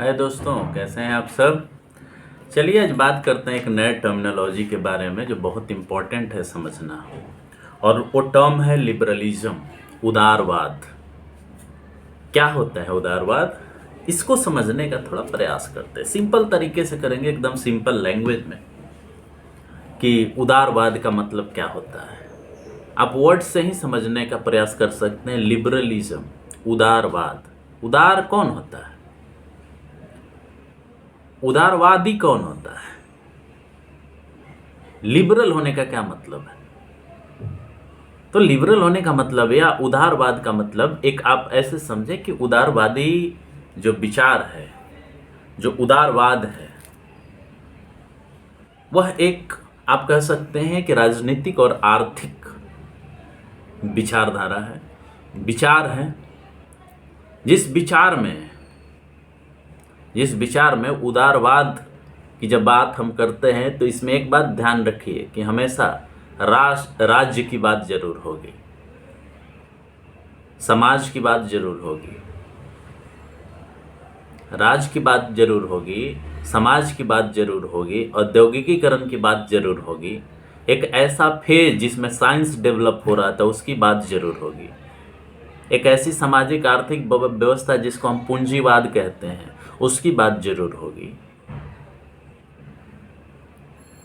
हाय दोस्तों, कैसे हैं आप सब। चलिए आज बात करते हैं एक नए टर्मिनोलॉजी के बारे में जो बहुत इम्पोर्टेंट है समझना। और वो टर्म है लिबरलिज्म, उदारवाद। क्या होता है उदारवाद, इसको समझने का थोड़ा प्रयास करते हैं। सिंपल तरीके से करेंगे, एकदम सिंपल लैंग्वेज में, कि उदारवाद का मतलब क्या होता है। आप वर्ड से ही समझने का प्रयास कर सकते हैं। लिबरलिज्म, उदारवाद। उदार कौन होता है, उदारवादी कौन होता है, लिबरल होने का क्या मतलब है। तो लिबरल होने का मतलब या उदारवाद का मतलब, एक आप ऐसे समझें कि उदारवादी जो विचार है, जो उदारवाद है, वह एक आप कह सकते हैं कि राजनीतिक और आर्थिक विचारधारा है, विचार है। जिस विचार में उदारवाद की जब बात हम करते हैं तो इसमें एक बात ध्यान रखिए कि हमेशा राज्य की बात जरूर होगी, समाज की बात जरूर होगी, राज्य की बात जरूर होगी, समाज की बात जरूर होगी, औद्योगिकीकरण की बात जरूर होगी। एक ऐसा फेज जिसमें साइंस डेवलप हो रहा था उसकी बात जरूर होगी। एक ऐसी सामाजिक आर्थिक व्यवस्था जिसको हम पूंजीवाद कहते हैं उसकी बात जरूर होगी।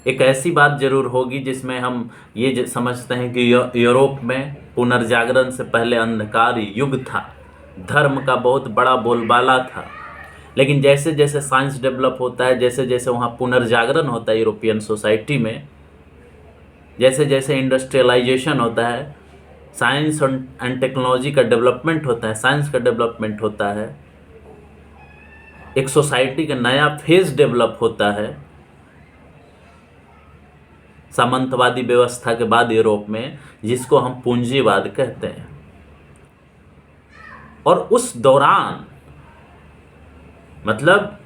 एक ऐसी बात जरूर होगी जिसमें हम ये समझते हैं कि यूरोप में पुनर्जागरण से पहले अंधकार युग था, धर्म का बहुत बड़ा बोलबाला था। लेकिन जैसे जैसे साइंस डेवलप होता है, जैसे जैसे वहाँ पुनर्जागरण होता है यूरोपियन सोसाइटी में, जैसे जैसे इंडस्ट्रियलाइजेशन होता है, साइंस एंड टेक्नोलॉजी का डेवलपमेंट होता है, साइंस का डेवलपमेंट होता है, एक सोसाइटी का नया फेज डेवलप होता है सामंतवादी व्यवस्था के बाद यूरोप में, जिसको हम पूंजीवाद कहते हैं। और उस दौरान मतलब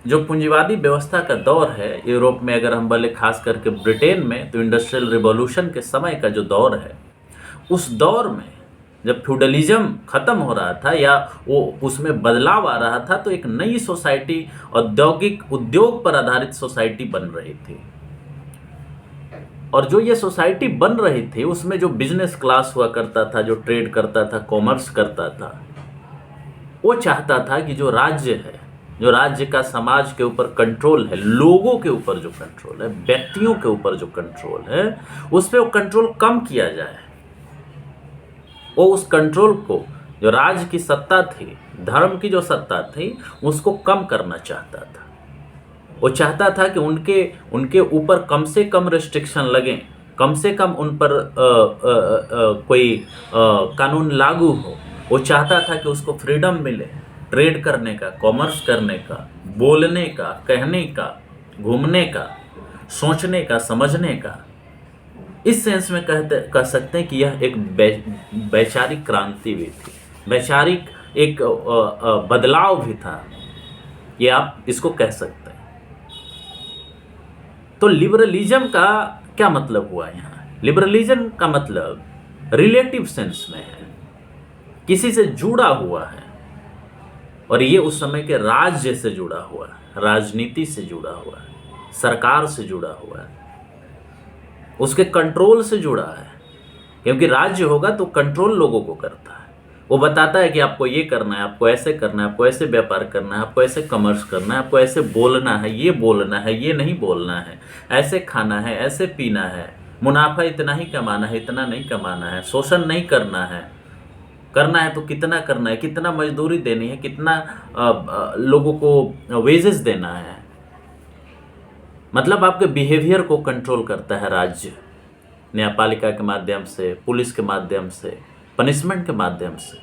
जो पूंजीवादी व्यवस्था का दौर है यूरोप में, अगर हम बोले खास करके ब्रिटेन में, तो इंडस्ट्रियल रिवॉल्यूशन के समय का जो दौर है, उस दौर में जब फ्यूडलिज्म खत्म हो रहा था या वो उसमें बदलाव आ रहा था, तो एक नई सोसाइटी, औद्योगिक उद्योग पर आधारित सोसाइटी बन रही थी। और जो ये सोसाइटी बन रही थी उसमें जो बिजनेस क्लास हुआ करता था, जो ट्रेड करता था, कॉमर्स करता था, वो चाहता था कि जो राज्य है, जो राज्य का समाज के ऊपर कंट्रोल है, लोगों के ऊपर जो कंट्रोल है, व्यक्तियों के ऊपर जो कंट्रोल है, उस पर वो कंट्रोल कम किया जाए। वो उस कंट्रोल को, जो राज्य की सत्ता थी, धर्म की जो सत्ता थी, उसको कम करना चाहता था। वो चाहता था कि उनके ऊपर कम से कम रेस्ट्रिक्शन लगें, कम से कम उन पर कोई कानून लागू हो। वो चाहता था कि उसको फ्रीडम मिले ट्रेड करने का, कॉमर्स करने का, बोलने का, कहने का, घूमने का, सोचने का, समझने का। इस सेंस में कह सकते हैं कि यह एक वैचारिक क्रांति भी थी, वैचारिक एक बदलाव भी था, ये आप इसको कह सकते हैं। तो लिबरलिज्म का क्या मतलब हुआ यहाँ। लिबरलिज्म का मतलब रिलेटिव सेंस में है, किसी से जुड़ा हुआ है, और ये उस समय के राज्य से जुड़ा हुआ है, राजनीति से जुड़ा हुआ है, सरकार से जुड़ा हुआ है, उसके कंट्रोल से जुड़ा है। क्योंकि राज्य होगा तो कंट्रोल लोगों को करता है, वो बताता है कि आपको ये करना है, आपको ऐसे करना है, आपको ऐसे व्यापार करना है, आपको ऐसे कॉमर्स करना है, आपको ऐसे बोलना है, ये बोलना है, ये नहीं बोलना है, ऐसे खाना है, ऐसे पीना है, मुनाफा इतना ही कमाना है, इतना नहीं कमाना है, शोषण नहीं करना है, करना है तो कितना करना है, कितना मजदूरी देनी है, कितना लोगों को वेजेस देना है। मतलब आपके बिहेवियर को कंट्रोल करता है राज्य, न्यायपालिका के माध्यम से, पुलिस के माध्यम से, पनिशमेंट के माध्यम से।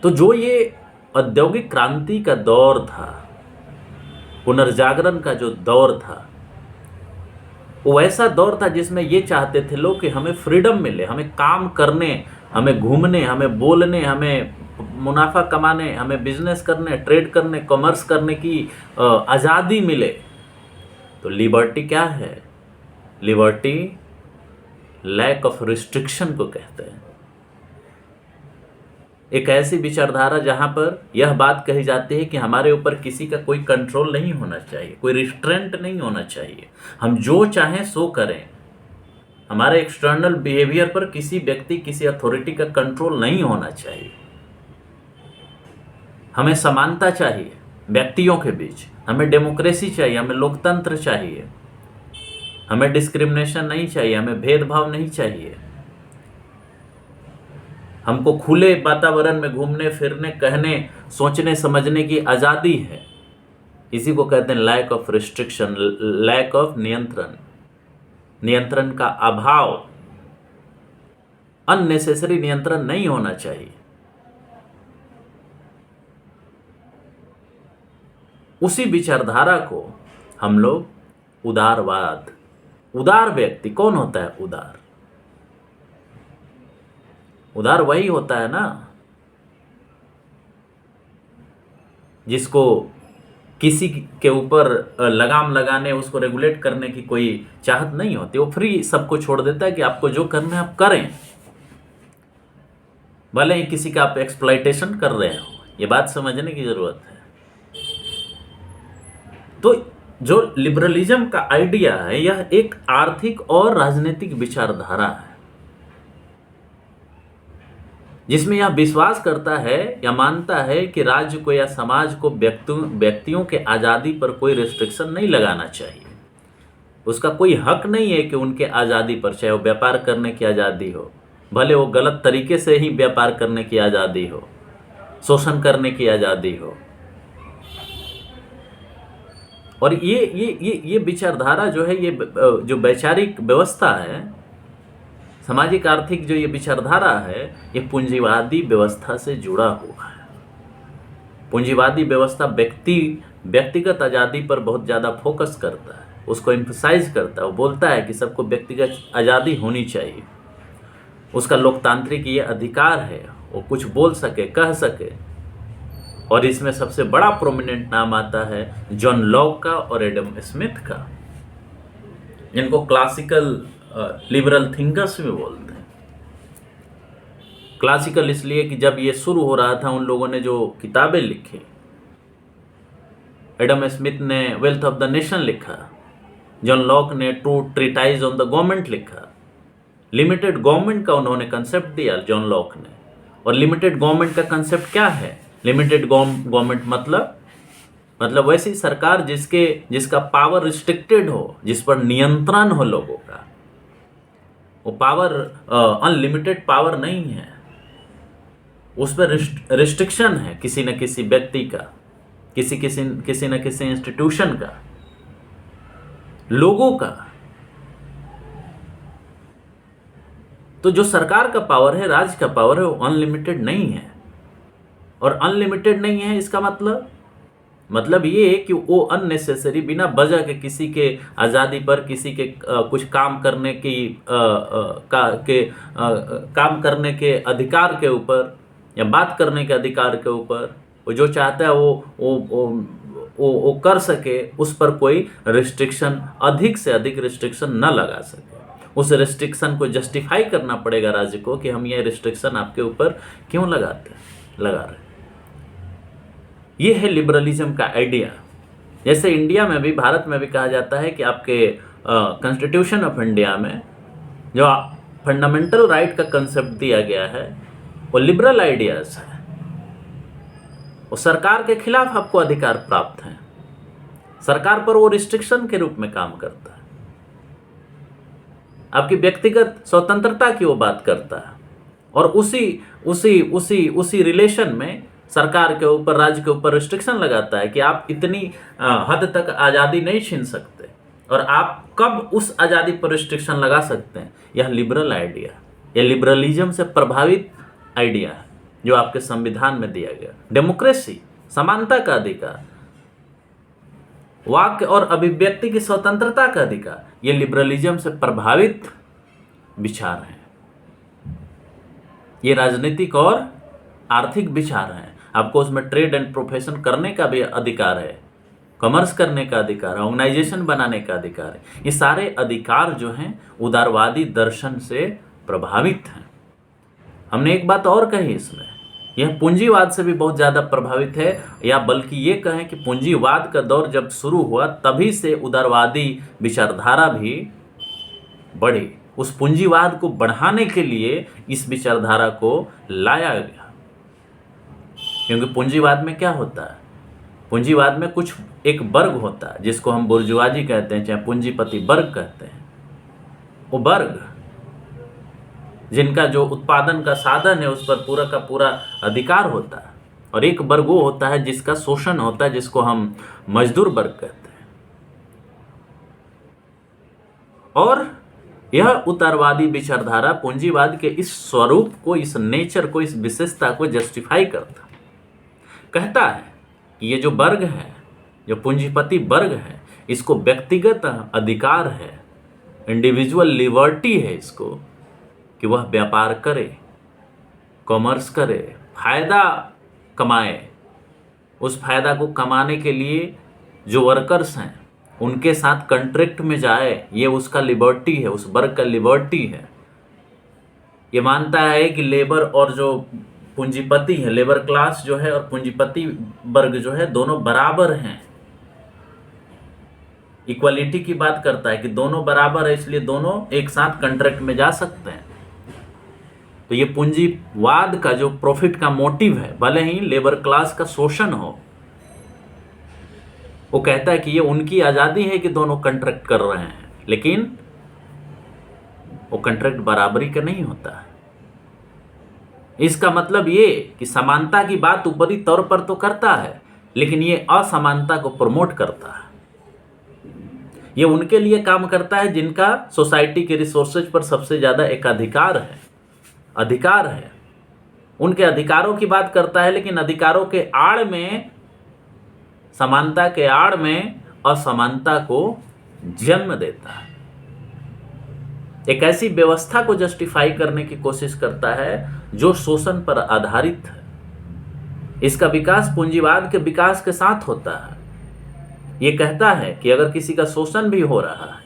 तो जो ये औद्योगिक क्रांति का दौर था, पुनर्जागरण का जो दौर था, वो ऐसा दौर था जिसमें ये चाहते थे लोग कि हमें फ्रीडम मिले, हमें काम करने, हमें घूमने, हमें बोलने, हमें मुनाफा कमाने, हमें बिजनेस करने, ट्रेड करने, कॉमर्स करने की आज़ादी मिले। तो लिबर्टी क्या है, लिबर्टी लैक ऑफ रिस्ट्रिक्शन को कहते हैं। एक ऐसी विचारधारा जहाँ पर यह बात कही जाती है कि हमारे ऊपर किसी का कोई कंट्रोल नहीं होना चाहिए, कोई रिस्ट्रेंट नहीं होना चाहिए, हम जो चाहें सो करें, हमारे एक्सटर्नल बिहेवियर पर किसी व्यक्ति, किसी अथॉरिटी का कंट्रोल नहीं होना चाहिए। हमें समानता चाहिए व्यक्तियों के बीच, हमें डेमोक्रेसी चाहिए, हमें लोकतंत्र चाहिए, हमें डिस्क्रिमिनेशन नहीं चाहिए, हमें भेदभाव नहीं चाहिए। हमको खुले वातावरण में घूमने फिरने, कहने, सोचने समझने की आज़ादी है। इसी को कहते हैं lack of restriction, lack of नियंत्रण, नियंत्रण का अभाव। अननेसेसरी नियंत्रण नहीं होना चाहिए। उसी विचारधारा को हम लोग उदारवाद, उदार व्यक्ति कौन होता है? उदार, उदार वही होता है ना जिसको किसी के ऊपर लगाम लगाने, उसको रेगुलेट करने की कोई चाहत नहीं होती। वो फ्री सबको छोड़ देता है कि आपको जो करना है आप करें, भले ही किसी का आप एक्सप्लॉयटेशन कर रहे हो। ये बात समझने की जरूरत है। तो जो लिबरलिज्म का आइडिया है, यह एक आर्थिक और राजनीतिक विचारधारा है जिसमें यह विश्वास करता है या मानता है कि राज्य को या समाज को व्यक्तियों के आज़ादी पर कोई रिस्ट्रिक्शन नहीं लगाना चाहिए। उसका कोई हक नहीं है कि उनके आज़ादी पर, चाहे वो व्यापार करने की आज़ादी हो, भले वो गलत तरीके से ही व्यापार करने की आज़ादी हो, शोषण करने की आज़ादी हो। और ये विचारधारा जो है, ये जो वैचारिक व्यवस्था है, सामाजिक आर्थिक जो ये विचारधारा है, ये पूंजीवादी व्यवस्था से जुड़ा हुआ है। पूंजीवादी व्यवस्था व्यक्तिगत आज़ादी पर बहुत ज़्यादा फोकस करता है, उसको एम्फसाइज करता है। वो बोलता है कि सबको व्यक्तिगत आज़ादी होनी चाहिए, उसका लोकतांत्रिक ये अधिकार है, वो कुछ बोल सके, कह सके। और इसमें सबसे बड़ा प्रोमिनेंट नाम आता है जॉन लॉक का और एडम स्मिथ का, जिनको क्लासिकल लिबरल थिंकर्स भी बोलते हैं। क्लासिकल इसलिए कि जब ये शुरू हो रहा था, उन लोगों ने जो किताबें लिखी, एडम स्मिथ ने वेल्थ ऑफ द नेशन लिखा, जॉन लॉक ने true treatise on the government लिखा। लिमिटेड गवर्नमेंट का उन्होंने कंसेप्ट दिया जॉन लॉक ने। और लिमिटेड गवर्नमेंट का कंसेप्ट क्या है? लिमिटेड गवर्नमेंट मतलब वैसी सरकार जिसका पावर रिस्ट्रिक्टेड हो, जिस पर नियंत्रण हो लोगों का। वो पावर अनलिमिटेड पावर नहीं है, उस पर रिस्ट्रिक्शन है किसी न किसी व्यक्ति का, किसी न किसी इंस्टीट्यूशन का, लोगों का। तो जो सरकार का पावर है, राज्य का पावर है, वो अनलिमिटेड नहीं है। और अनलिमिटेड नहीं है इसका मतलब ये है कि वो अननेसेसरी, बिना वजह के किसी के आज़ादी पर, किसी के कुछ काम करने की काम करने के अधिकार के ऊपर या बात करने के अधिकार के ऊपर वो जो चाहता है वो कर सके, उस पर कोई रिस्ट्रिक्शन, अधिक से अधिक रिस्ट्रिक्शन न लगा सके। उस रिस्ट्रिक्शन को जस्टिफाई करना पड़ेगा राज्य को कि हम ये रिस्ट्रिक्शन आपके ऊपर क्यों लगा रहे। ये है लिबरलिज्म का आइडिया। जैसे इंडिया में भी, भारत में भी कहा जाता है कि आपके कॉन्स्टिट्यूशन ऑफ इंडिया में जो फंडामेंटल राइट का कंसेप्ट दिया गया है, वो लिबरल आइडियाज है। वो सरकार के खिलाफ आपको अधिकार प्राप्त हैं, सरकार पर वो रिस्ट्रिक्शन के रूप में काम करता है। आपकी व्यक्तिगत स्वतंत्रता की वो बात करता है। और उसी रिलेशन में सरकार के ऊपर, राज्य के ऊपर रिस्ट्रिक्शन लगाता है कि आप इतनी हद तक आज़ादी नहीं छीन सकते, और आप कब उस आज़ादी पर रिस्ट्रिक्शन लगा सकते हैं। यह लिबरल आइडिया, यह लिबरलिज्म से प्रभावित आइडिया है जो आपके संविधान में दिया गया। डेमोक्रेसी, समानता का अधिकार, वाक्य और अभिव्यक्ति की स्वतंत्रता का अधिकार, ये लिबरलिज्म से प्रभावित विचार हैं। ये राजनीतिक और आर्थिक विचार हैं। आपको उसमें ट्रेड एंड प्रोफेशन करने का भी अधिकार है, कॉमर्स करने का अधिकार है, ऑर्गेनाइजेशन बनाने का अधिकार है। ये सारे अधिकार जो हैं उदारवादी दर्शन से प्रभावित हैं। हमने एक बात और कही इसमें यह पूंजीवाद से भी बहुत ज़्यादा प्रभावित है, या बल्कि ये कहें कि पूंजीवाद का दौर जब शुरू हुआ तभी से उदारवादी विचारधारा भी बढ़ी। उस पूंजीवाद को बढ़ाने के लिए इस विचारधारा को लाया गया। क्योंकि पूंजीवाद में क्या होता है, पूंजीवाद में कुछ एक वर्ग होता है जिसको हम बुर्जुआजी कहते हैं, चाहे पूंजीपति वर्ग कहते हैं। वो वर्ग जिनका जो उत्पादन का साधन है उस पर पूरा का पूरा अधिकार होता है, और एक वर्ग वो होता है जिसका शोषण होता है, जिसको हम मजदूर वर्ग कहते हैं। और यह उदारवादी विचारधारा पूंजीवाद के इस स्वरूप को, इस नेचर को, इस विशेषता को जस्टिफाई करता, कहता है कि ये जो वर्ग है, जो पूंजीपति वर्ग है, इसको व्यक्तिगत अधिकार है, इंडिविजुअल लिबर्टी है इसको, कि वह व्यापार करे, कॉमर्स करे, फायदा कमाए। उस फायदा को कमाने के लिए जो वर्कर्स हैं उनके साथ कॉन्ट्रैक्ट में जाए, ये उसका लिबर्टी है, उस वर्ग का लिबर्टी है। ये मानता है कि लेबर और जो पूंजीपति है, लेबर क्लास जो है और पूंजीपति वर्ग जो है, दोनों बराबर हैं। इक्वालिटी की बात करता है कि दोनों बराबर है, इसलिए दोनों एक साथ कॉन्ट्रैक्ट में जा सकते हैं। तो ये पूंजीवाद का जो प्रॉफिट का मोटिव है, भले ही लेबर क्लास का शोषण हो, वो कहता है कि ये उनकी आज़ादी है कि दोनों कॉन्ट्रैक्ट कर रहे हैं, लेकिन वो कॉन्ट्रैक्ट बराबरी का नहीं होता है। इसका मतलब ये कि समानता की बात ऊपरी तौर पर तो करता है, लेकिन ये असमानता को प्रमोट करता है। ये उनके लिए काम करता है जिनका सोसाइटी के रिसोर्सेज पर सबसे ज़्यादा एकाधिकार है, अधिकार है। उनके अधिकारों की बात करता है, लेकिन अधिकारों के आड़ में, समानता के आड़ में असमानता को जन्म देता है। एक ऐसी व्यवस्था को जस्टिफाई करने की कोशिश करता है जो शोषण पर आधारित है। इसका विकास पूंजीवाद के विकास के साथ होता है। ये कहता है कि अगर किसी का शोषण भी हो रहा है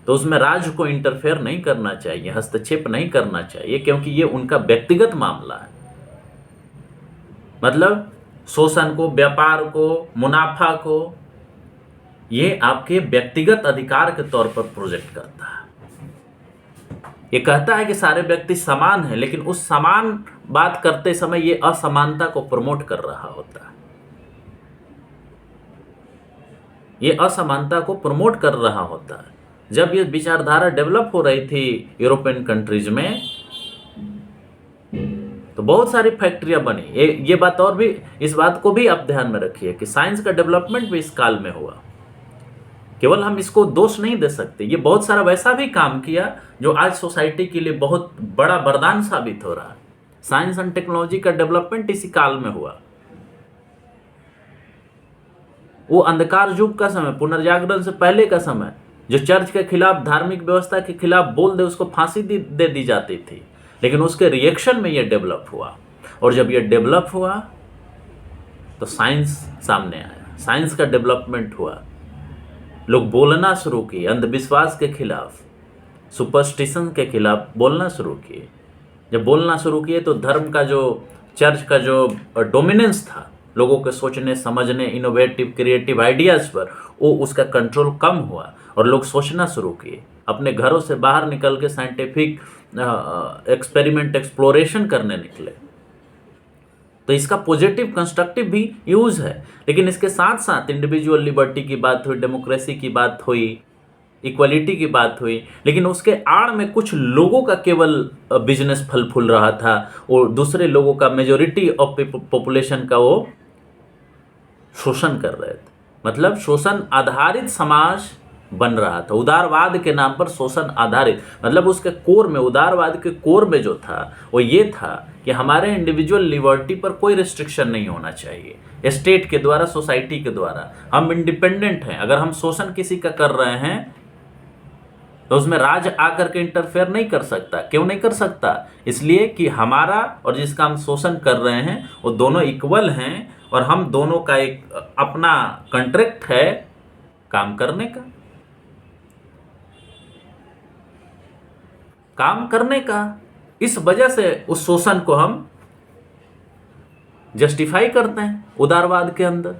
तो उसमें राज्य को इंटरफेयर नहीं करना चाहिए, हस्तक्षेप नहीं करना चाहिए, क्योंकि ये उनका व्यक्तिगत मामला है। मतलब शोषण को, व्यापार को, मुनाफा को ये आपके व्यक्तिगत अधिकार के तौर पर प्रोजेक्ट करता है। ये कहता है कि सारे व्यक्ति समान हैं, लेकिन उस समान बात करते समय ये असमानता को प्रमोट कर रहा होता है। ये असमानता को प्रमोट कर रहा होता है। जब ये विचारधारा डेवलप हो रही थी यूरोपियन कंट्रीज में, तो बहुत सारी फैक्ट्रियां बनी। ये बात और भी, इस बात को भी आप ध्यान में रखिए कि साइंस का डेवलपमेंट भी इस काल में हुआ। केवल हम इसको दोष नहीं दे सकते, ये बहुत सारा वैसा भी काम किया जो आज सोसाइटी के लिए बहुत बड़ा वरदान साबित हो रहा है। साइंस एंड टेक्नोलॉजी का डेवलपमेंट इसी काल में हुआ। वो अंधकार युग का समय, पुनर्जागरण से पहले का समय, जो चर्च के खिलाफ, धार्मिक व्यवस्था के खिलाफ बोल दे उसको फांसी दे दी जाती थी, लेकिन उसके रिएक्शन में ये डेवलप हुआ। और जब ये डेवलप हुआ तो साइंस सामने आया, साइंस का डेवलपमेंट हुआ। लोग बोलना शुरू किए अंधविश्वास के खिलाफ, सुपरस्टिशन के खिलाफ बोलना शुरू किए। जब बोलना शुरू किए तो धर्म का जो, चर्च का जो डोमिनेंस था लोगों के सोचने, समझने, इनोवेटिव, क्रिएटिव आइडियाज़ पर, वो उसका कंट्रोल कम हुआ और लोग सोचना शुरू किए। अपने घरों से बाहर निकल के साइंटिफिक एक्सपेरिमेंट, एक्सप्लोरेशन करने निकले। तो इसका पॉजिटिव, कंस्ट्रक्टिव भी यूज़ है। लेकिन इसके साथ साथ इंडिविजुअल लिबर्टी की बात हुई, डेमोक्रेसी की बात हुई, इक्वलिटी की बात हुई, लेकिन उसके आड़ में कुछ लोगों का केवल बिजनेस फल फूल रहा था और दूसरे लोगों का, मेजॉरिटी ऑफ पॉपुलेशन का वो शोषण कर रहे थे। मतलब शोषण आधारित समाज बन रहा था, उदारवाद के नाम पर शोषण आधारित। मतलब उसके कोर में, उदारवाद के कोर में जो था वो ये था कि हमारे इंडिविजुअल लिबर्टी पर कोई रिस्ट्रिक्शन नहीं होना चाहिए स्टेट के द्वारा, सोसाइटी के द्वारा। हम इंडिपेंडेंट हैं। अगर हम शोषण किसी का कर रहे हैं तो उसमें राज आकर के इंटरफेयर नहीं कर सकता। क्यों नहीं कर सकता? इसलिए कि हमारा और जिसका हम शोषण कर रहे हैं वो दोनों इक्वल हैं, और हम दोनों का एक अपना कॉन्ट्रैक्ट है काम करने का, काम करने का। इस वजह से उस शोषण को हम जस्टिफाई करते हैं उदारवाद के अंदर।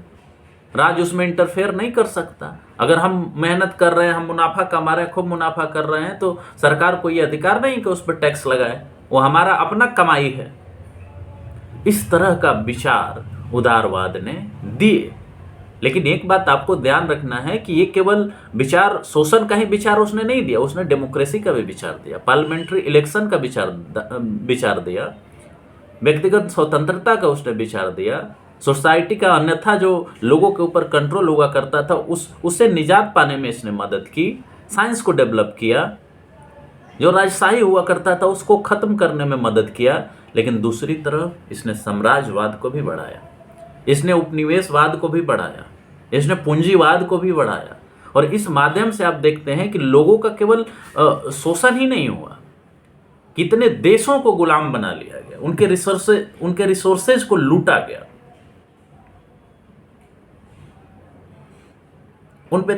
राज उसमें इंटरफेयर नहीं कर सकता। अगर हम मेहनत कर रहे हैं, हम मुनाफा कमा रहे हैं, खूब मुनाफा कर रहे हैं, तो सरकार को ये अधिकार नहीं कि उस पर टैक्स लगाए, वो हमारा अपना कमाई है। इस तरह का विचार उदारवाद ने दिए। लेकिन एक बात आपको ध्यान रखना है कि ये केवल विचार, शोषण का ही विचार उसने नहीं दिया, उसने डेमोक्रेसी का भी विचार दिया, पार्लियामेंट्री इलेक्शन का विचार दिया, व्यक्तिगत स्वतंत्रता का उसने विचार दिया, सोसाइटी का अन्यथा जो लोगों के ऊपर कंट्रोल हुआ करता था उससे निजात पाने में इसने मदद की, साइंस को डेवलप किया, जो राजशाही हुआ करता था उसको खत्म करने में मदद किया। लेकिन दूसरी तरफ इसने साम्राज्यवाद को भी बढ़ाया, इसने उपनिवेशवाद को भी बढ़ाया, इसने पूंजीवाद को भी बढ़ाया। और इस माध्यम से आप देखते हैं कि लोगों का केवल शोषण ही नहीं हुआ, कितने देशों को गुलाम बना लिया गया, उनके रिसोर्सेज को लूटा गया, उन पे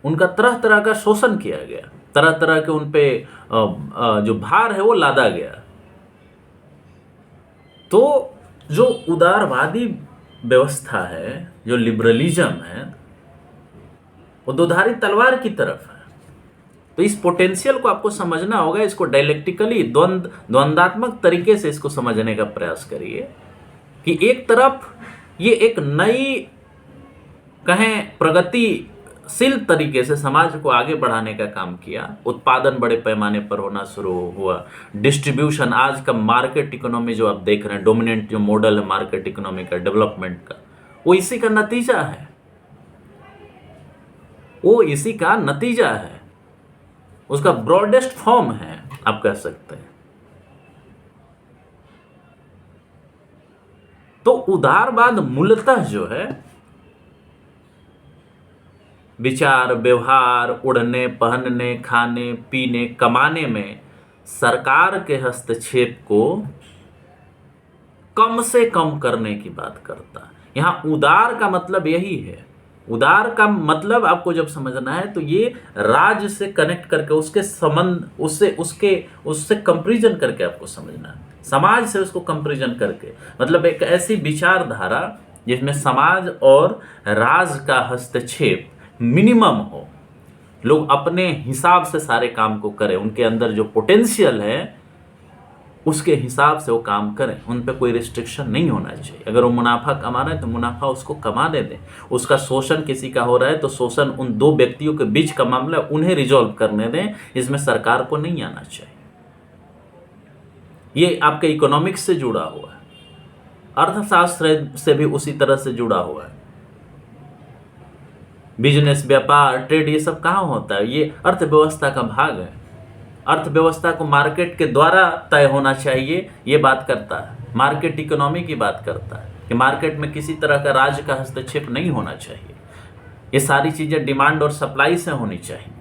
उनका तरह तरह का शोषण किया गया, तरह तरह के उन पे जो भार है वो लादा गया। तो जो उदारवादी व्यवस्था है, जो लिबरलिज्म है, वो दोधारी तलवार की तरफ है। तो इस पोटेंशियल को आपको समझना होगा, इसको डायलेक्टिकली द्वंद्वात्मक तरीके से इसको समझने का प्रयास करिए कि एक तरफ ये एक नई, कहें प्रगतिशील तरीके से समाज को आगे बढ़ाने का काम किया, उत्पादन बड़े पैमाने पर होना शुरू हुआ, डिस्ट्रीब्यूशन, आज का मार्केट इकोनॉमी जो आप देख रहे हैं, डोमिनेंट जो मॉडल है मार्केट इकोनॉमी का, डेवलपमेंट का, वो इसी का नतीजा है, वो इसी का नतीजा है, उसका ब्रॉडेस्ट फॉर्म है आप कह सकते हैं। तो उदारवाद मूलतः जो है विचार, व्यवहार, उड़ने, पहनने, खाने, पीने, कमाने में सरकार के हस्तक्षेप को कम से कम करने की बात करता है। यहां उदार का मतलब यही है। उदार का मतलब आपको जब समझना है तो ये राज्य से कनेक्ट करके, उसके संबंध, उससे कंपैरिजन करके आपको समझना है, समाज से उसको कंपैरिजन करके, मतलब एक ऐसी विचारधारा जिसमें समाज और राज का हस्तक्षेप मिनिमम हो, लोग अपने हिसाब से सारे काम को करें, उनके अंदर जो पोटेंशियल है उसके हिसाब से वो काम करें, उन पे कोई रिस्ट्रिक्शन नहीं होना चाहिए। अगर वो मुनाफा कमा रहे हैं तो मुनाफा उसको कमाने दें, उसका शोषण किसी का हो रहा है तो शोषण उन दो व्यक्तियों के बीच का मामला, उन्हें रिजॉल्व करने दें, इसमें सरकार को नहीं आना चाहिए। ये आपके इकोनॉमिक्स से जुड़ा हुआ है, अर्थशास्त्र से भी उसी तरह से जुड़ा हुआ है। बिजनेस, व्यापार, ट्रेड, ये सब कहाँ होता है? ये अर्थव्यवस्था का भाग है। अर्थव्यवस्था को मार्केट के द्वारा तय होना चाहिए, ये बात करता है, मार्केट इकोनॉमी की बात करता है कि मार्केट में किसी तरह का राज्य का हस्तक्षेप नहीं होना चाहिए। ये सारी चीजें डिमांड और सप्लाई से होनी चाहिए,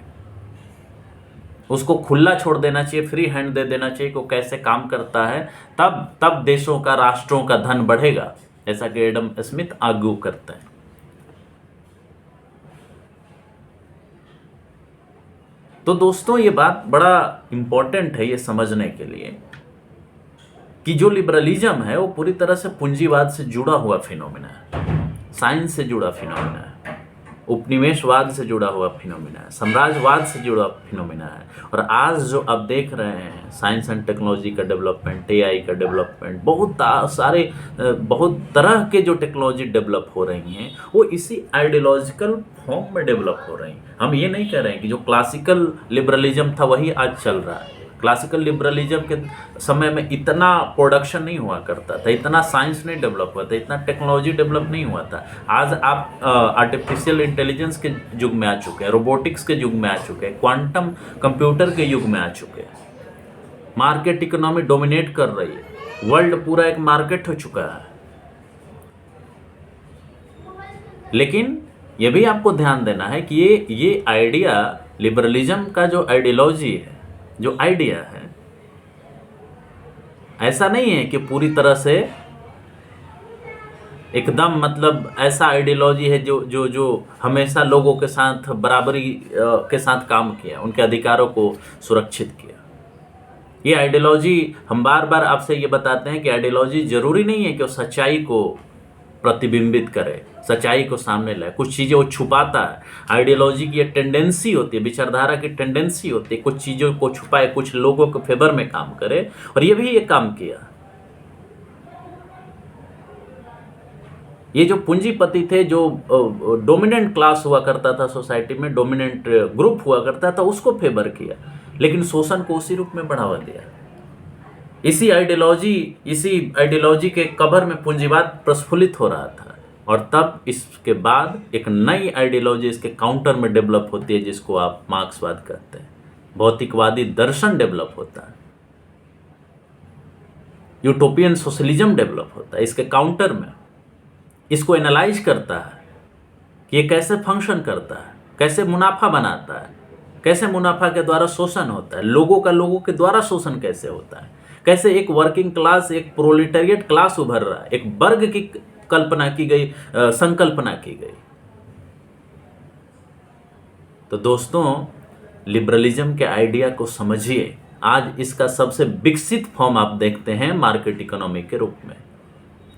उसको खुला छोड़ देना चाहिए, फ्री हैंड दे देना चाहिए कि वो कैसे काम करता है, तब देशों का, राष्ट्रों का धन बढ़ेगा, ऐसा कि एडम स्मिथ आर्ग्यू करते हैं। तो दोस्तों ये बात बड़ा इंपॉर्टेंट है ये समझने के लिए कि जो लिबरलिज्म है वो पूरी तरह से पूंजीवाद से जुड़ा हुआ फिनोमिना है, साइंस से जुड़ा फिनोमिना है, उपनिवेशवाद से जुड़ा हुआ फिनोमिना है, साम्राज्यवाद से जुड़ा फिनोमिना है। और आज जो आप देख रहे हैं साइंस एंड टेक्नोलॉजी का डेवलपमेंट, एआई का डेवलपमेंट, बहुत तरह के जो टेक्नोलॉजी डेवलप हो रही हैं वो इसी आइडियोलॉजिकल फॉर्म में डेवलप हो रही हैं। हम ये नहीं कह रहे हैं कि जो क्लासिकल लिबरलिज्म था वही आज चल रहा है। क्लासिकल लिबरलिज्म के समय में इतना प्रोडक्शन नहीं हुआ करता था, इतना साइंस नहीं डेवलप हुआ था, इतना टेक्नोलॉजी डेवलप नहीं हुआ था। आज आप आर्टिफिशियल इंटेलिजेंस के युग में आ चुके हैं, रोबोटिक्स के युग में आ चुके हैं, क्वांटम कंप्यूटर के युग में आ चुके हैं। मार्केट इकोनॉमी डोमिनेट कर रही है, वर्ल्ड पूरा एक मार्केट हो चुका है। लेकिन ये भी आपको ध्यान देना है कि ये आइडिया, लिबरलिज्म का जो आइडियोलॉजी है, जो आइडिया है, ऐसा नहीं है कि पूरी तरह से एकदम, मतलब ऐसा आइडियोलॉजी है जो हमेशा लोगों के साथ बराबरी के साथ काम किया, उनके अधिकारों को सुरक्षित किया। ये आइडियोलॉजी, हम बार बार आपसे ये बताते हैं कि आइडियोलॉजी जरूरी नहीं है कि वो सच्चाई को प्रतिबिंबित करे, सच्चाई को सामने लाए। कुछ चीज़ें वो छुपाता है। आइडियोलॉजी की एक टेंडेंसी होती है, विचारधारा की टेंडेंसी होती है, कुछ चीज़ों को छुपाए, कुछ लोगों के फेवर में काम करे, और ये भी ये काम किया। ये जो पूंजीपति थे, जो डोमिनेंट क्लास हुआ करता था सोसाइटी में, डोमिनेंट ग्रुप हुआ करता था, उसको फेवर किया, लेकिन शोषण को उसी रूप में बढ़ावा दिया। इसी आइडियोलॉजी के कबर में पूंजीवाद प्रस्फुलित हो रहा था, और तब इसके बाद एक नई आइडियोलॉजी इसके काउंटर में डेवलप होती है, जिसको आप मार्क्सवाद कहते हैं। भौतिकवादी दर्शन डेवलप होता है, यूटोपियन सोशलिज्म डेवलप होता है इसके काउंटर में। इसको एनालाइज करता है कि ये कैसे फंक्शन करता है, कैसे मुनाफा बनाता है, कैसे मुनाफा के द्वारा शोषण होता है, लोगों का लोगों के द्वारा शोषण कैसे होता है, कैसे एक वर्किंग क्लास, एक प्रोलेटेरिएट क्लास उभर रहा है, एक वर्ग की कल्पना की गई, संकल्पना की गई। तो दोस्तों, लिबरलिज्म के आइडिया को समझिए। आज इसका सबसे विकसित फॉर्म आप देखते हैं मार्केट इकोनॉमी के रूप में,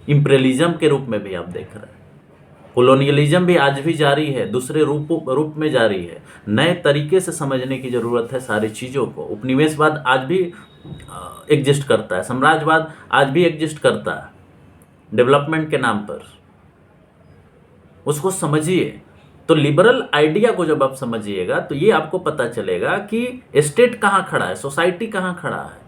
इंपीरियलिज्म के रूप में भी आप देख रहे हैं। कॉलोनियलिज्म भी आज भी जारी है, दूसरे रूप में जारी है। नए तरीके से समझने की जरूरत है सारी चीज़ों को। उपनिवेशवाद आज भी एग्जिस्ट करता है, साम्राज्यवाद आज भी एग्जिस्ट करता है, डेवलपमेंट के नाम पर। उसको समझिए। तो लिबरल आइडिया को जब आप समझिएगा तो ये आपको पता चलेगा कि स्टेट कहाँ खड़ा है, सोसाइटी कहाँ खड़ा है।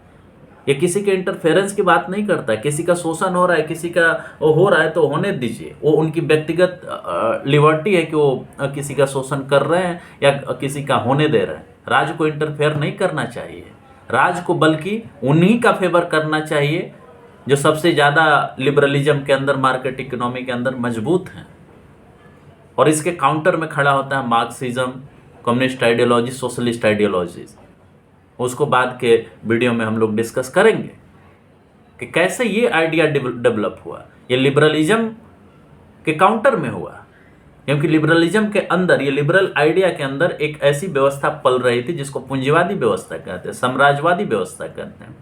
ये किसी के इंटरफेरेंस की बात नहीं करता है। किसी का शोषण हो रहा है, किसी का वो हो रहा है तो होने दीजिए, वो उनकी व्यक्तिगत लिबर्टी है कि वो किसी का शोषण कर रहे हैं या किसी का होने दे रहे हैं। राज्य को इंटरफेयर नहीं करना चाहिए, राज्य को बल्कि उन्हीं का फेवर करना चाहिए जो सबसे ज़्यादा लिबरलिज्म के अंदर, मार्केट इकोनॉमी के अंदर मजबूत हैं। और इसके काउंटर में खड़ा होता है Marxism, communist ideology, socialist ideologies. उसको बाद के वीडियो में हम लोग डिस्कस करेंगे कि कैसे ये आइडिया डेवलप हुआ। ये लिबरलिज्म के काउंटर में हुआ, क्योंकि लिबरलिज्म के अंदर, ये लिबरल आइडिया के अंदर एक ऐसी व्यवस्था पल रही थी जिसको पूंजीवादी व्यवस्था कहते हैं, साम्राज्यवादी व्यवस्था कहते हैं,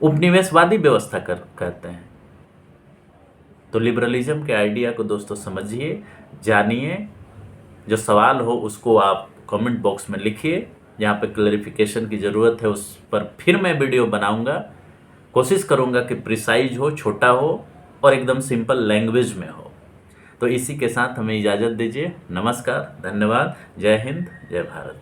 उपनिवेशवादी व्यवस्था कहते हैं। तो लिबरलिज्म के आइडिया को दोस्तों समझिए, जानिए। जो सवाल हो उसको आप कमेंट बॉक्स में लिखिए। जहाँ पे क्लैरिफिकेशन की ज़रूरत है उस पर फिर मैं वीडियो बनाऊंगा। कोशिश करूंगा कि प्रिसाइज हो, छोटा हो और एकदम सिंपल लैंग्वेज में हो। तो इसी के साथ हमें इजाज़त दीजिए। नमस्कार, धन्यवाद, जय हिंद, जय भारत।